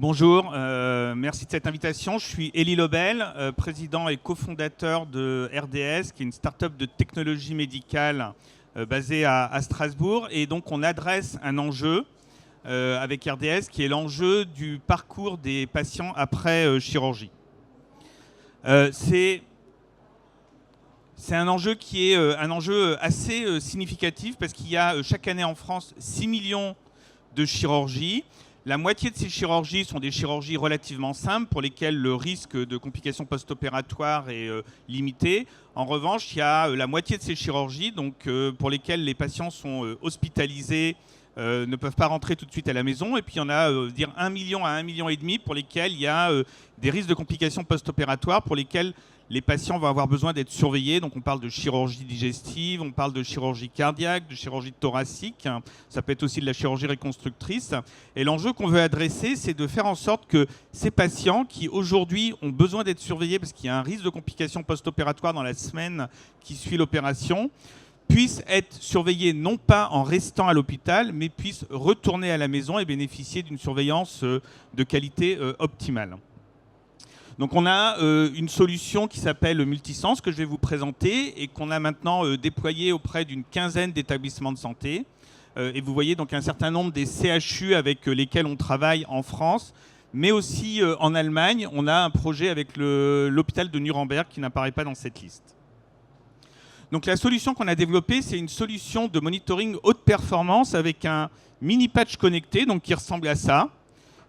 Bonjour, merci de cette invitation. Je suis Élie Lobel, président et cofondateur de RDS, qui est une start-up de technologie médicale basée à Strasbourg. Et donc on adresse un enjeu avec RDS qui est l'enjeu du parcours des patients après chirurgie. C'est un enjeu qui est un enjeu assez significatif parce qu'il y a chaque année en France 6 millions de chirurgies. La moitié de ces chirurgies sont des chirurgies relativement simples pour lesquelles le risque de complications post-opératoires est limité. En revanche, il y a la moitié de ces chirurgies donc, pour lesquelles les patients sont hospitalisés, ne peuvent pas rentrer tout de suite à la maison. Et puis il y en a 1 million à 1,5 million pour lesquels il y a des risques de complications post-opératoires pour lesquels les patients vont avoir besoin d'être surveillés. Donc on parle de chirurgie digestive, on parle de chirurgie cardiaque, de chirurgie thoracique. Ça peut être aussi de la chirurgie reconstructrice. Et l'enjeu qu'on veut adresser, c'est de faire en sorte que ces patients qui aujourd'hui ont besoin d'être surveillés parce qu'il y a un risque de complications post-opératoires dans la semaine qui suit l'opération, puissent être surveillés non pas en restant à l'hôpital, mais puissent retourner à la maison et bénéficier d'une surveillance de qualité optimale. Donc on a une solution qui s'appelle Multisense que je vais vous présenter et qu'on a maintenant déployée auprès d'une quinzaine d'établissements de santé. Et vous voyez donc un certain nombre des CHU avec lesquels on travaille en France, mais aussi en Allemagne. On a un projet avec l'hôpital de Nuremberg qui n'apparaît pas dans cette liste. Donc la solution qu'on a développée, c'est une solution de monitoring haute performance avec un mini patch connecté donc qui ressemble à ça,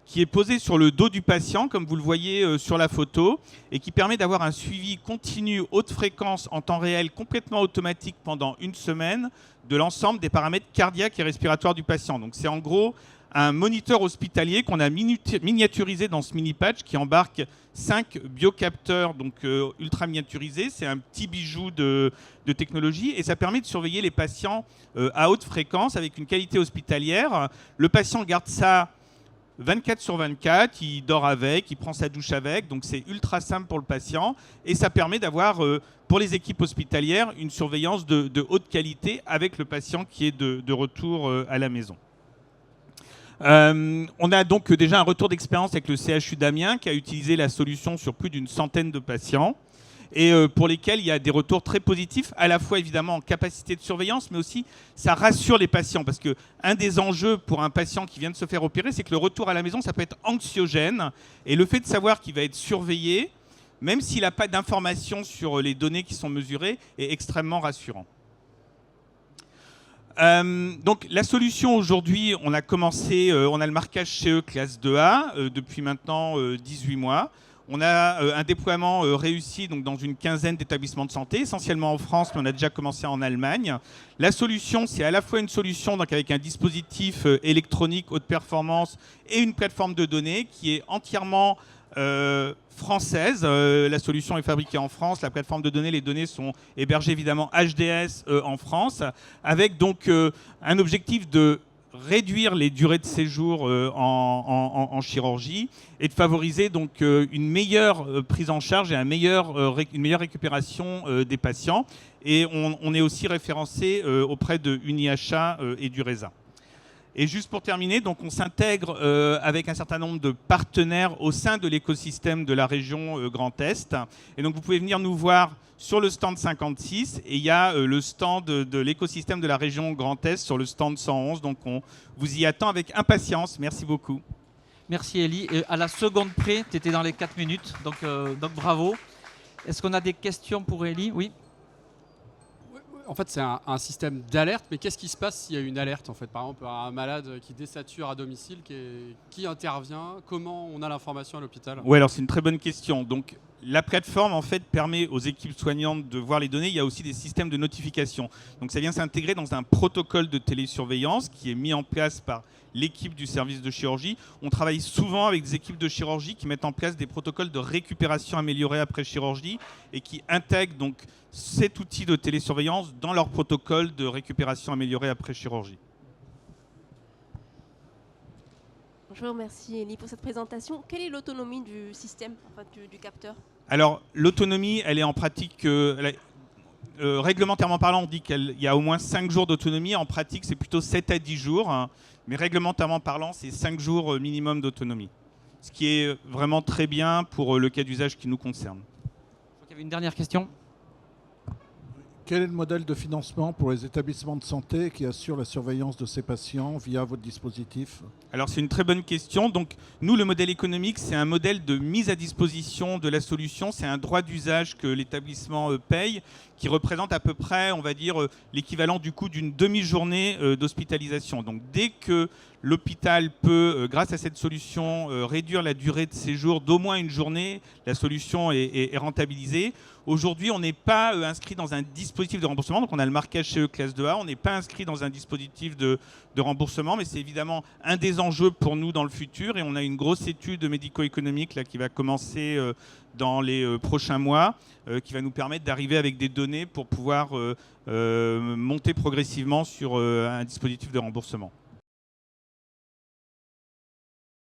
qui est posé sur le dos du patient, comme vous le voyez sur la photo, et qui permet d'avoir un suivi continu haute fréquence en temps réel complètement automatique pendant une semaine de l'ensemble des paramètres cardiaques et respiratoires du patient. Donc c'est en gros un moniteur hospitalier qu'on a miniaturisé dans ce mini-patch qui embarque 5 biocapteurs donc, ultra miniaturisés. C'est un petit bijou de technologie et ça permet de surveiller les patients à haute fréquence avec une qualité hospitalière. Le patient garde ça 24 sur 24, il dort avec, il prend sa douche avec, donc c'est ultra simple pour le patient et ça permet d'avoir, pour les équipes hospitalières, une surveillance de haute qualité avec le patient qui est de retour à la maison. On a donc déjà un retour d'expérience avec le CHU d'Amiens qui a utilisé la solution sur plus d'une centaine de patients et pour lesquels il y a des retours très positifs, à la fois évidemment en capacité de surveillance, mais aussi ça rassure les patients, parce qu'un des enjeux pour un patient qui vient de se faire opérer, c'est que le retour à la maison, ça peut être anxiogène, et le fait de savoir qu'il va être surveillé, même s'il n'a pas d'informations sur les données qui sont mesurées, est extrêmement rassurant. Donc la solution aujourd'hui, on a commencé, on a le marquage CE classe 2A depuis maintenant 18 mois. On a un déploiement réussi donc, dans une quinzaine d'établissements de santé, essentiellement en France, mais on a déjà commencé en Allemagne. La solution, c'est à la fois une solution donc, avec un dispositif électronique haute performance et une plateforme de données qui est entièrement française. La solution est fabriquée en France, la plateforme de données, les données sont hébergées évidemment HDS en France, avec donc un objectif de réduire les durées de séjour en chirurgie et de favoriser donc une meilleure prise en charge et une meilleure récupération des patients. Et on est aussi référencé auprès de UniHA et du RESA. Et juste pour terminer, donc on s'intègre avec un certain nombre de partenaires au sein de l'écosystème de la région Grand Est. Et donc vous pouvez venir nous voir sur le stand 56 et il y a le stand de l'écosystème de la région Grand Est sur le stand 111. Donc on vous y attend avec impatience. Merci beaucoup. Merci Élie. Et à la seconde près, tu étais dans les 4 minutes, donc bravo. Est-ce qu'on a des questions pour Élie? Oui. En fait, c'est un système d'alerte, mais qu'est-ce qui se passe s'il y a une alerte en fait? Par exemple, un malade qui désature à domicile, qui intervient? Comment on a l'information à l'hôpital? Oui, alors c'est une très bonne question. Donc, la plateforme en fait permet aux équipes soignantes de voir les données. Il y a aussi des systèmes de notification. Donc ça vient s'intégrer dans un protocole de télésurveillance qui est mis en place par l'équipe du service de chirurgie. On travaille souvent avec des équipes de chirurgie qui mettent en place des protocoles de récupération améliorée après chirurgie et qui intègrent donc cet outil de télésurveillance dans leur protocole de récupération améliorée après chirurgie. Bonjour, merci Élie pour cette présentation. Quelle est l'autonomie du système, en fait, du capteur? Alors, l'autonomie, elle est en pratique... réglementairement parlant, on dit qu'il y a au moins 5 jours d'autonomie. En pratique, c'est plutôt 7 à 10 jours. Hein. Mais réglementairement parlant, c'est 5 jours minimum d'autonomie. ce qui est vraiment très bien pour le cas d'usage qui nous concerne. Il y avait une dernière question. Quel est le modèle de financement pour les établissements de santé qui assurent la surveillance de ces patients via votre dispositif? Alors c'est une très bonne question. Donc nous, le modèle économique, c'est un modèle de mise à disposition de la solution. C'est un droit d'usage que l'établissement paye, qui représente à peu près, on va dire, l'équivalent du coût d'une demi-journée d'hospitalisation. Donc dès que l'hôpital peut, grâce à cette solution, réduire la durée de séjour d'au moins une journée, la solution est rentabilisée. Aujourd'hui, on n'est pas inscrit dans un dispositif de remboursement. Donc on a le marquage CE classe 2A. On n'est pas inscrit dans un dispositif de remboursement, mais c'est évidemment un des enjeux pour nous dans le futur. Et on a une grosse étude médico-économique là, qui va commencer dans les prochains mois, qui va nous permettre d'arriver avec des données pour pouvoir monter progressivement sur un dispositif de remboursement.